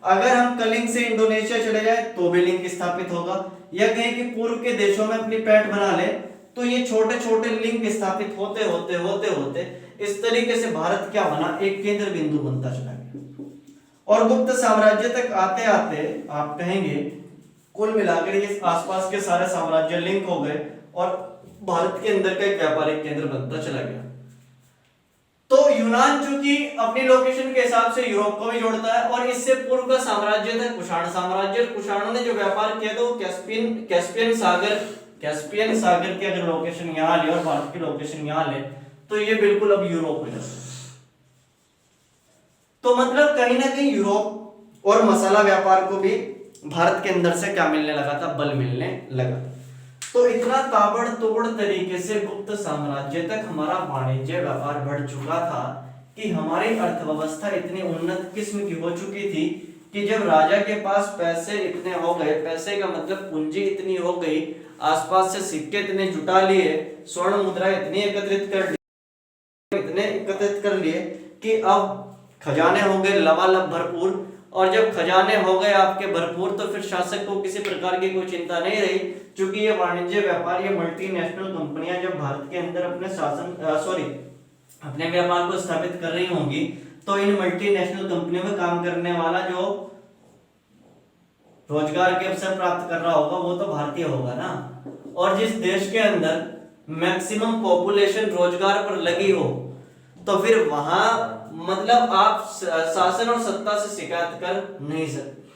अगर हम कलिंग से इंडोनेशिया चले जाए तो भी लिंक स्थापित होगा। या कहें कि पूर्व के देशों में अपनी पैठ बना ले, तो ये छोटे छोटे लिंक स्थापित होते होते होते होते इस तरीके से भारत क्या बना? एक केंद्र बिंदु बनता चला गया। और गुप्त साम्राज्य तक आते आते आप कहेंगे कुल मिलाकर ये आसपास के सारे साम्राज्य लिंक हो गए और भारत के अंदर का एक व्यापारिक केंद्र बनता चला गया। तो यूनान चूंकि अपनी लोकेशन के हिसाब से यूरोप को भी जोड़ता है, और इससे पूर्व का साम्राज्य था कुषाण साम्राज्य। कुषाणों ने जो व्यापार किया था वो कैस्पियन सागर की अगर लोकेशन यहाँ ले और भारत की लोकेशन यहाँ ले तो ये बिल्कुल अब यूरोप हो जाता है। तो मतलब कहीं ना कहीं यूरोप और मसाला व्यापार को भी भारत के अंदर से क्या मिलने लगा था? बल मिलने लगा। तो इतना ताबड़तोड़ तरीके से गुप्त साम्राज्य तक हमारा वाणिज्य व्यापार बढ़ चुका था कि हमारी अर्थव्यवस्था इतनी उन्नत किस्म की हो चुकी थी कि जब राजा के पास पैसे इतने हो गए, पैसे का मतलब पूंजी इतनी हो गई, आसपास से सिक्के इतने जुटा लिए, स्वर्ण मुद्रा इतनी एकत्रित कर लिए कि अब खजाने हो गए लबालब भरपूर। और जब खजाने हो गए आपके भरपूर तो फिर शासक को किसी प्रकार की कोई चिंता नहीं रही, क्योंकि ये वाणिज्य व्यापार, ये मल्टीनेशनल कंपनियां जब भारत के अंदर अपने व्यापार को स्थापित कर रही होंगी, तो इन मल्टीनेशनल कंपनियों में काम करने वाला जो रोजगार के अवसर प्राप्त कर रहा होगा वो तो भारतीय होगा ना। और जिस देश के अंदर मैक्सिमम पॉपुलेशन रोजगार पर लगी हो, तो फिर वहां मतलब आप शासन और सत्ता से शिकायत कर नहीं सकते।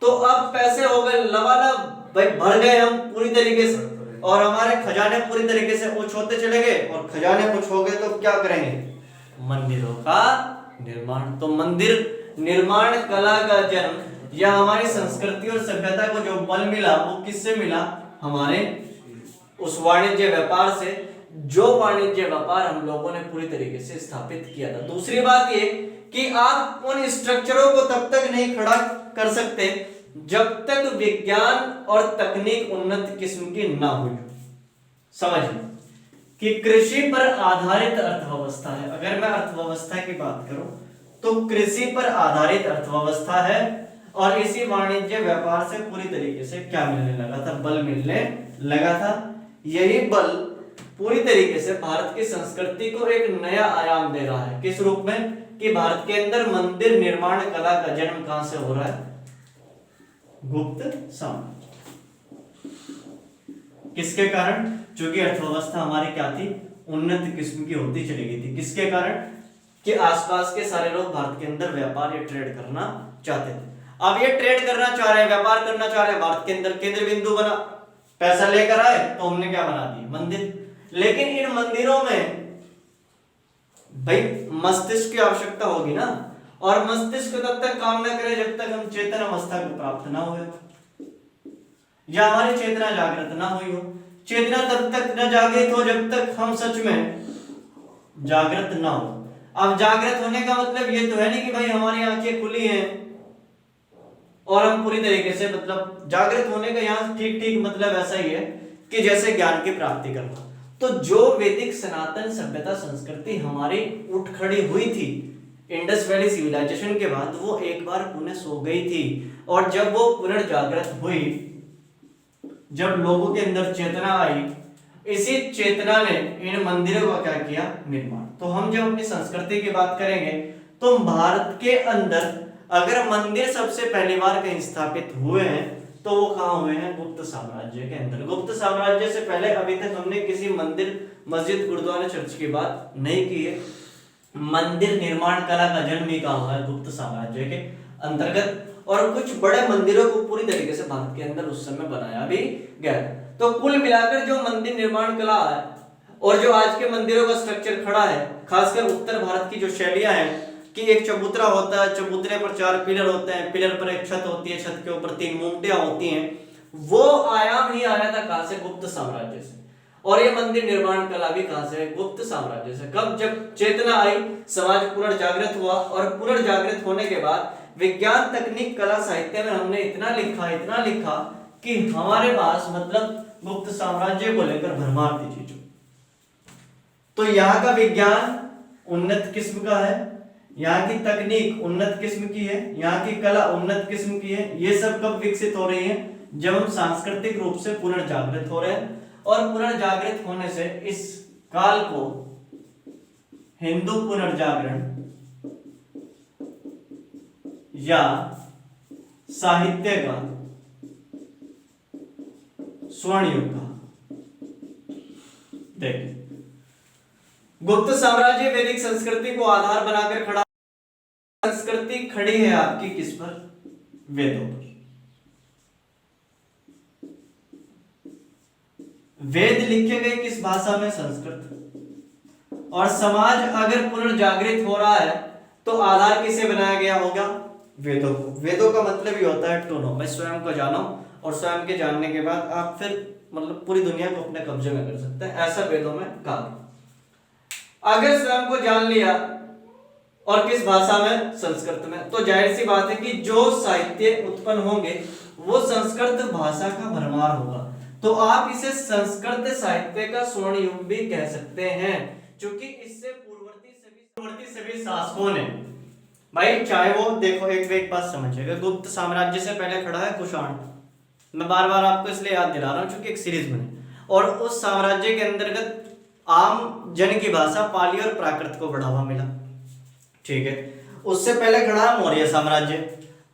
तो अब पैसे हो गए लबालब, भाई भर गए हम पूरी तरीके से, और हमारे खजाने पूरी तरीके से उच्च होते चले गए। और खजाने उच्च हो गए तो क्या करेंगे? मंदिरों का निर्माण। तो मंदिर निर्माण कला का जन्म या हमारी संस्कृति और सभ्यता को जो बल मिला वो किससे मिला? हमारे उस वाणिज्य व्यापार से, जो वाणिज्य व्यापार हम लोगों ने पूरी तरीके से स्थापित किया था। दूसरी बात ये कि आप उन स्ट्रक्चरों को तब तक नहीं खड़ा कर सकते जब तक विज्ञान और तकनीक उन्नत किस्म की ना हो। समझिए कि कृषि पर आधारित अर्थव्यवस्था है। अगर मैं अर्थव्यवस्था की बात करूं तो कृषि पर आधारित अर्थव्यवस्था है, और इसी वाणिज्य व्यापार से पूरी तरीके से क्या मिलने लगा था? बल मिलने लगा था। यही बल पूरी तरीके से भारत की संस्कृति को एक नया आयाम दे रहा है। किस रूप में? कि भारत के अंदर मंदिर निर्माण कला का जन्म कहां से हो रहा है? गुप्त साम्राज्य। किसके कारण? क्योंकि अर्थव्यवस्था हमारी क्या थी? उन्नत किस्म की होती चली गई थी। किसके कारण? कि आसपास के सारे लोग भारत के अंदर व्यापार या ट्रेड करना चाहते थे। अब ये ट्रेड करना चाह रहे हैं, व्यापार करना चाह रहे हैं, भारत के अंदर केंद्र बिंदु बना, पैसा लेकर आए तो हमने क्या बना दी? मंदिर। लेकिन इन मंदिरों में भाई मस्तिष्क की आवश्यकता होगी ना, और मस्तिष्क तब तक काम न करे जब तक हम चेतन अवस्था को प्राप्त ना हुए, या हमारी चेतना जागृत ना हुई हो। चेतना तब तक न जागृत हो जब तक हम सच में जागृत ना हो। अब जागृत होने का मतलब ये तो है नहीं कि भाई हमारी आंखें खुली हैं और हम पूरी तरीके से, मतलब जागृत होने का यहाँ ठीक ठीक मतलब ऐसा ही है कि जैसे ज्ञान की प्राप्ति करना। तो जो वैदिक सनातन सभ्यता संस्कृति हमारी उठ खड़ी हुई थी इंडस वैली सिविलाइजेशन के बाद, वो एक बार पुनः सो गई थी, और जब वो पुनर्जागृत हुई जब लोगों के अंदर चेतना आई, इसी चेतना ने इन मंदिरों का क्या किया, निर्माण। तो हम जब अपनी संस्कृति की बात करेंगे तो भारत के अंदर अगर मंदिर सबसे पहली बार कहीं स्थापित हुए हैं तो वो कहाँ हुए हैं, गुप्त साम्राज्य के अंदर। गुप्त साम्राज्य से पहले अभी तक हमने किसी मंदिर, मस्जिद, गुरुद्वारा, चर्च की बात नहीं की है। मंदिर निर्माण कला का जन्म ही कहाँ हुआ है, गुप्त साम्राज्य के अंतर्गत। और कुछ बड़े मंदिरों को पूरी तरीके से भारत के अंदर उस समय बनाया भी गया। तो कुल मिलाकर जो मंदिर निर्माण कला है और जो आज के मंदिरों का स्ट्रक्चर खड़ा है, खासकर उत्तर भारत की जो शैलियां हैं कि एक चबूतरा होता है, चबूतरे पर 4 पिलर होते हैं, पिलर पर एक छत होती है, छत के ऊपर 3 मूर्तियां होती हैं, वो आयाम ही आया था कहां से, गुप्त साम्राज्य से। और ये मंदिर निर्माण कला भी कहां से, गुप्त साम्राज्य से। कब, जब चेतना आई, समाज पुनर्जागृत हुआ, और पुनर्जागृत होने के बाद विज्ञान, तकनीक, कला, साहित्य में हमने इतना लिखा कि हमारे पास मतलब गुप्त साम्राज्य को लेकर भरमार थी चीजों। तो यहाँ का विज्ञान उन्नत किस्म का है, यहाँ की तकनीक उन्नत किस्म की है, यहाँ की कला उन्नत किस्म की है। ये सब कब विकसित हो रही है, जब हम सांस्कृतिक रूप से पुनर्जागृत हो रहे हैं। और पुनर्जागृत होने से इस काल को हिंदू पुनर्जागरण या साहित्य का स्वर्ण युग कहा। देखिए, गुप्त साम्राज्य वैदिक संस्कृति को आधार बनाकर खड़ा, संस्कृति खड़ी है आपकी किस पर, वेदों पर। वेद लिखे गए किस भाषा में, संस्कृत। और समाज अगर पुनर्जागृत हो रहा है तो आधार किसे बनाया गया होगा, वेदों को। वेदों का मतलब ही होता है टू नो, मैं स्वयं को जानो, और स्वयं के जानने के बाद आप फिर मतलब पूरी दुनिया को अपने कब्जे में कर सकते हैं, ऐसा वेदों में कहा। अगर स्वयं को जान लिया, और किस भाषा में, संस्कृत में, तो जाहिर सी बात है कि जो साहित्य उत्पन्न होंगे वो संस्कृत भाषा का भरमार होगा। तो आप इसे संस्कृत साहित्य का स्वर्ण युग भी कह सकते हैं, क्योंकि इससे पूर्ववर्ती सभी शासकों ने, भाई चाहे वो देखो, एक बात समझिएगा, गुप्त साम्राज्य से पहले खड़ा है कुषाण। मैं बार बार आपको इसलिए याद दिला रहा हूं क्योंकि एक सीरीज बनी, और उस साम्राज्य के अंतर्गत आम जन की भाषा पाली और प्राकृत को बढ़ावा मिला, ठीक है। उससे पहले खड़ा है मौर्य साम्राज्य,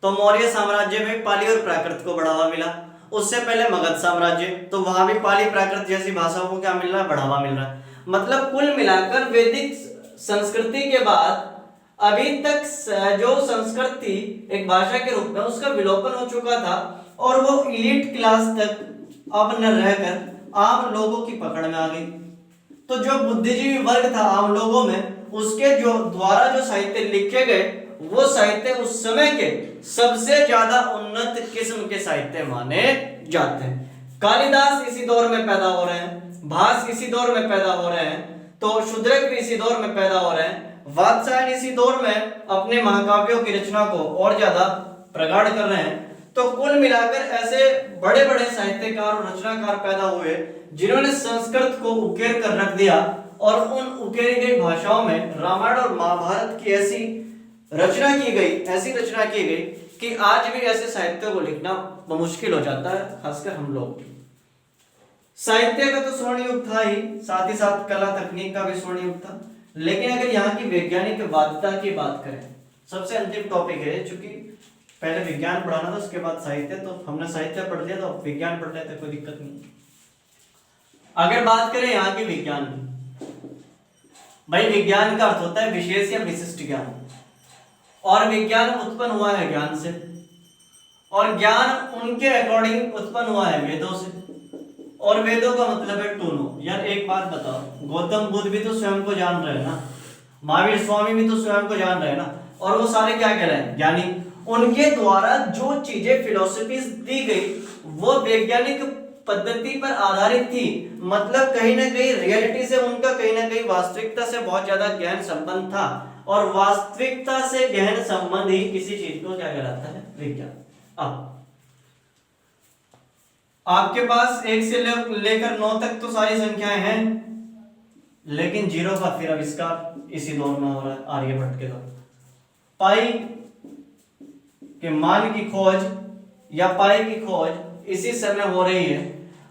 तो मौर्य साम्राज्य में पाली और प्राकृत को बढ़ावा मिला। उससे पहले मगध साम्राज्य, तो वहां भी पाली प्राकृत जैसी भाषाओं को क्या मिल रहा है, बढ़ावा मिल रहा है। मतलब कुल मिलाकर वैदिक संस्कृति के बाद अभी तक जो संस्कृत थी एक भाषा के रूप में, उसका विलोपन हो चुका था, और वो इलीट क्लास तक अब न रहकर आम लोगों की पकड़ में आ गई। तो जो बुद्धिजीवी वर्ग था आम लोगों में, उसके जो द्वारा जो साहित्य लिखे गए, वो साहित्य उस समय के सबसे ज्यादा उन्नत किस्म के साहित्य माने जाते हैं। कालिदास इसी दौर में पैदा हो रहे हैं, भास इसी दौर में पैदा हो रहे हैं, तो शूद्रक भी इसी दौर में पैदा हो रहे हैं, वात्स्यायन इसी दौर में अपने महाकाव्यों की रचना को और ज्यादा प्रगाढ़ कर रहे हैं। तो कुल मिलाकर ऐसे बड़े बड़े साहित्यकार और रचनाकार पैदा हुए जिन्होंने संस्कृत को उकेर कर रख दिया, और उन उकेरी गई भाषाओं में रामायण और महाभारत की ऐसी रचना की गई कि आज भी ऐसे साहित्य को लिखना मुश्किल हो जाता है, खासकर हम लोग। साहित्य का तो स्वर्ण युग था ही, साथ ही साथ कला तकनीक का भी स्वर्ण युग था। लेकिन अगर यहाँ की वैज्ञानिक वादिता की बात करें, सबसे अंतिम टॉपिक है, चूंकि पहले विज्ञान पढ़ाना था उसके बाद साहित्य, तो हमने साहित्य पढ़ लिया तो विज्ञान पढ़ लेते, कोई दिक्कत नहीं। अगर बात करें यहाँ के विज्ञान की, भाई विज्ञान का अर्थ होता है विशेष या विशिष्ट ज्ञान, और विज्ञान उत्पन्न हुआ है ज्ञान से, और ज्ञान उनके अकॉर्डिंग उत्पन्न हुआ है वेदों से, और वेदों का मतलब है टू नो। यार एक बात बताओ, गौतम बुद्ध भी तो स्वयं को जान रहे हैं ना, महावीर स्वामी भी तो स्वयं को जान रहे हैं ना, और वो सारे क्या कह रहे हैं, ज्ञानी। उनके द्वारा जो चीजें फिलोसफीज दी गई वो वैज्ञानिक पद्धति पर आधारित थी, मतलब कहीं ना कहीं रियलिटी से उनका कहीं ना कहीं वास्तविकता से बहुत ज्यादा गहन संबंध था, और वास्तविकता से गहन संबंध ही किसी चीज को क्या कहलाता है, विज्ञान। अब आपके पास 1 से लेकर 9 तक तो सारी संख्याएं हैं, लेकिन जीरो का फिर आविष्कार इसी दौर में हो रहा है, आर्यभट्ट के दौर। पाई के मान की खोज या पाई की खोज इसी समय हो रही है,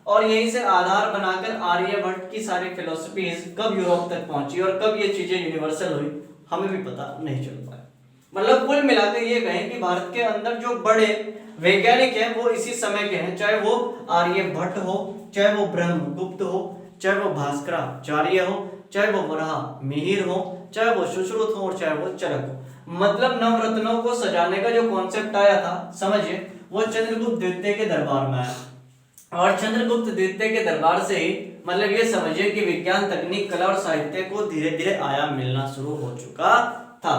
और यहीं से आधार बनाकर आर्यभट्ट की सारी फिलोसफीज कब यूरोप तक पहुंची और कब ये चीजें यूनिवर्सल हुई हमें भी पता नहीं चल पाया। मतलब कुल मिलाकर ये कहें कि भारत के अंदर जो बड़े वैज्ञानिक हैं वो इसी समय के हैं, चाहे वो आर्यभट्ट हो, चाहे वो ब्रह्मगुप्त हो, चाहे वो भास्कराचार्य हो, चाहे वो वराह मिहिर हो, चाहे वो सुश्रुत हो और चाहे वो चरक हो। मतलब नवरत्नों को सजाने का जो कॉन्सेप्ट आया था समझिए वो चंद्रगुप्त द्वितीय के दरबार में आया, और चंद्रगुप्त द्वितीय के दरबार से ही मतलब ये समझिए कि विज्ञान, तकनीक, कला और साहित्य को धीरे धीरे आयाम मिलना शुरू हो चुका था।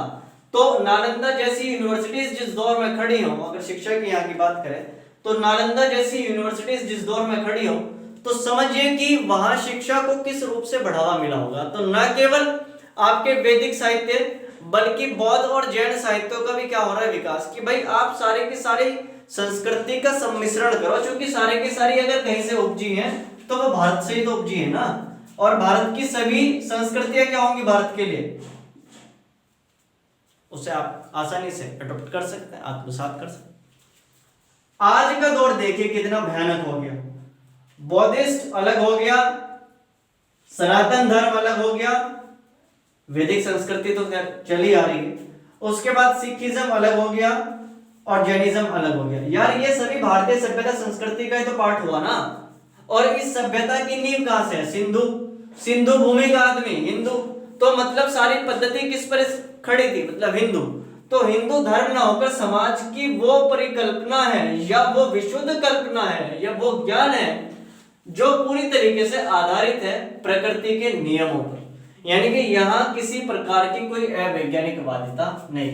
तो नालंदा जैसी यूनिवर्सिटीज जिस दौर में खड़ी हो, अगर शिक्षा की यहाँ की बात करें तो नालंदा जैसी यूनिवर्सिटीज जिस दौर में खड़ी हो तो समझिए कि वहां शिक्षा को किस रूप से बढ़ावा मिला होगा। तो न केवल आपके वैदिक साहित्य बल्कि बौद्ध और जैन साहित्यों का भी क्या हो रहा है विकास, कि भाई आप सारे की सारी संस्कृति का सम्मिश्रण करो, क्योंकि सारे की सारी अगर कहीं से उपजी हैं तो वो भारत से ही तो उपजी है ना, और भारत की सभी संस्कृतियां क्या होंगी भारत के लिए, उसे आप आसानी से अडॉप्ट कर सकते हैं, आत्मसात कर सकते हैं। आज का दौर देखिए कितना भयानक हो गया, बौद्धिस्ट अलग हो गया, सनातन धर्म अलग हो गया, वैदिक संस्कृति तो चली आ रही है, उसके बाद सिखिज्म अलग हो गया और जैनिज्म अलग हो गया। यार ये सभी भारतीय सभ्यता संस्कृति का ही तो पार्ट हुआ ना, और इस सभ्यता की नींव कहां से है, सिंधु भूमि का आदमी हिंदू, तो मतलब सारी पद्धति किस पर खड़ी थी, मतलब हिंदू। तो हिंदू धर्म ना होकर समाज की वो परिकल्पना है या वो विशुद्ध कल्पना है या वो ज्ञान है जो पूरी तरीके से आधारित है प्रकृति के नियमों पर, यानी कि यहां किसी प्रकार की कोई अवैज्ञानिकवादिता नहीं।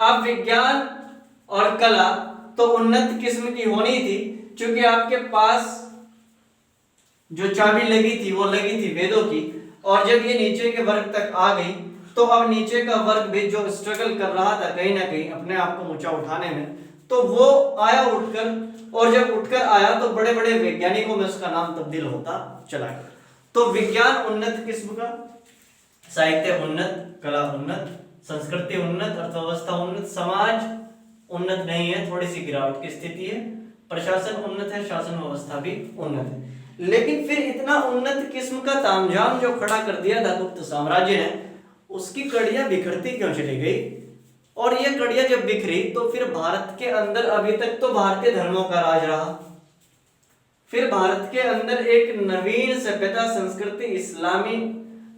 अब विज्ञान और कला तो उन्नत किस्म की होनी थी, क्योंकि आपके पास जो चाबी लगी थी वो लगी थी वेदों की, और जब ये नीचे के वर्ग तक आ गई तो अब नीचे का वर्ग भी जो स्ट्रगल कर रहा था कहीं ना कहीं अपने आप को ऊंचा उठाने में, तो वो आया उठकर, और जब उठकर आया तो बड़े बड़े वैज्ञानिकों में उसका नाम तब्दील होता चला गया। तो विज्ञान उन्नत किस्म का, साहित्य उन्नत, कला उन्नत, संस्कृति उन्नत, अर्थव्यवस्था उन्नत, समाज उन्नत नहीं है, थोड़ी सी गिरावट की स्थिति है, प्रशासन उन्नत है, शासन व्यवस्था भी उन्नत है। लेकिन फिर इतना उन्नत किस्म का तामझाम जो खड़ा कर दिया था गुप्त साम्राज्य ने, उसकी कड़ियां बिखरती क्यों चली गई, और ये कड़ियां जब बिखरी तो फिर भारत के अंदर अभी तक तो भारतीय धर्मों का राज रहा, फिर भारत के अंदर एक नवीन सभ्यता संस्कृति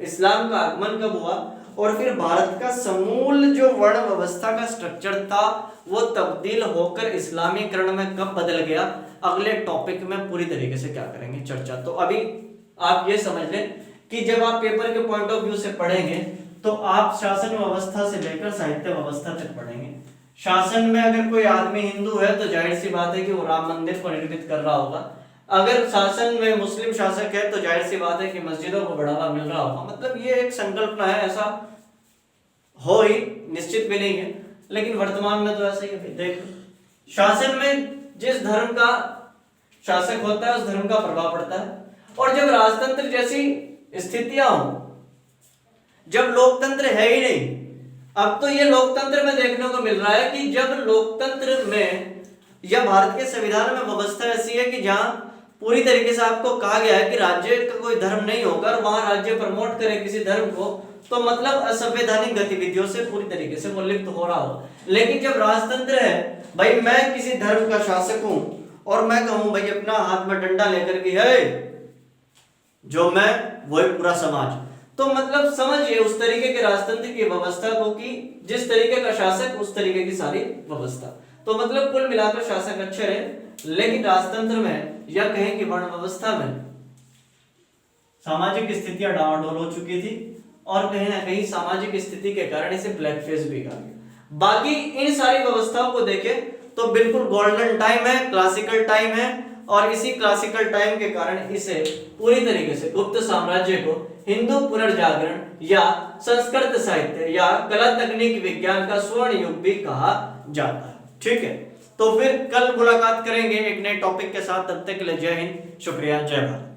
इस्लाम का आगमन कब हुआ, और फिर भारत का समूल जो वर्ण व्यवस्था का स्ट्रक्चर था वो तब्दील होकर इस्लामीकरण में कब बदल गया, अगले टॉपिक में पूरी तरीके से क्या करेंगे चर्चा। तो अभी आप ये समझ लें कि जब आप पेपर के पॉइंट ऑफ व्यू से पढ़ेंगे तो आप शासन व्यवस्था से लेकर साहित्य व्यवस्था तक पढ़ेंगे। शासन में अगर कोई आदमी हिंदू है तो जाहिर सी बात है कि वो राम मंदिर को निर्मित कर रहा होगा, अगर शासन में मुस्लिम शासक है तो जाहिर सी बात है कि मस्जिदों को बढ़ावा मिल रहा होगा। मतलब ये एक संकल्पना है, ऐसा हो ही निश्चित भी नहीं है, लेकिन वर्तमान में तो ऐसा ही है। देखो शासन में जिस धर्म का शासक होता है उस धर्म का प्रभाव पड़ता है, और जब राजतंत्र जैसी स्थितियां हो, जब लोकतंत्र है ही नहीं, अब तो ये लोकतंत्र में देखने को मिल रहा है कि जब लोकतंत्र में या भारत के संविधान में व्यवस्था ऐसी है कि जहां पूरी तरीके से आपको कहा गया है कि राज्य का कोई धर्म नहीं होगा और वहां राज्य प्रमोट करे किसी धर्म को, तो मतलब असंवैधानिक गतिविधियों से पूरी तरीके से वो लिप्त हो रहा हो। लेकिन जब राजतंत्र है, भाई मैं किसी धर्म का शासक हूं और मैं कहूं भाई अपना हाथ में डंडा लेकर के है जो मैं वही पूरा समाज, तो मतलब समझिए उस तरीके के राजतंत्र की व्यवस्था को कि जिस तरीके का शासक उस तरीके की सारी व्यवस्था। तो मतलब कुल मिलाकर शासक अच्छे रहे, लेकिन राजतंत्र में या कहें कि वर्ण व्यवस्था में सामाजिक स्थितियां डावाडोल हो चुकी थी, और कहीं ना कहीं सामाजिक स्थिति के कारण इसे ब्लैक फेस भी कहा गया। बाकी इन सारी व्यवस्थाओं को देखें तो बिल्कुल गोल्डन टाइम है, क्लासिकल टाइम है, और इसी क्लासिकल टाइम के कारण इसे पूरी तरीके से गुप्त साम्राज्य को हिंदू पुनर्जागरण या संस्कृत साहित्य या कला तकनीक विज्ञान का स्वर्ण युग भी कहा जाता है। ठीक है, तो फिर कल मुलाकात करेंगे एक नए टॉपिक के साथ। तब तक के लिए जय हिंद, शुक्रिया, जय भारत।